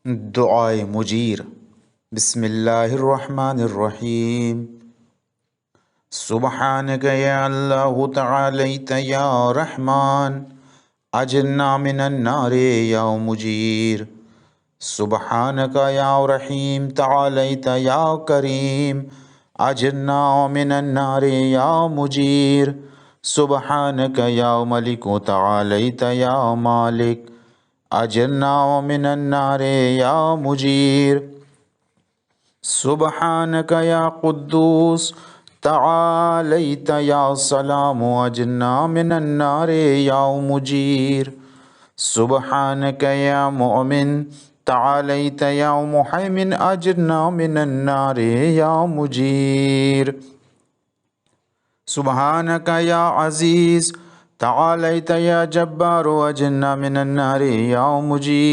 दुआए मुजीर। बिस्मिल्लाहिर्रहमानिर्रहीम। सुब्हानक या अल्लाहु तआलैत या रहमान अजना मिनन नारे या मुजीर। सुब्हानक या रहीम तआलैत या करीम अजना मिनन नारे या मुजीर। सुब्हानक या मलिक तआलैत या मालिक अजना मिनन नारे या मुजीर। सुब्हानक या कुद्दूस तआलैत या सलाम अजना मिनन नारे या मुजीर। सुब्हानक या मुमिन तआलैत या मुहैमिन अजना मिनन नारे या मुजीर। सुब्हानक या अजीज तआलैत या जब्बार अजना मिनन नारे या मुजीर।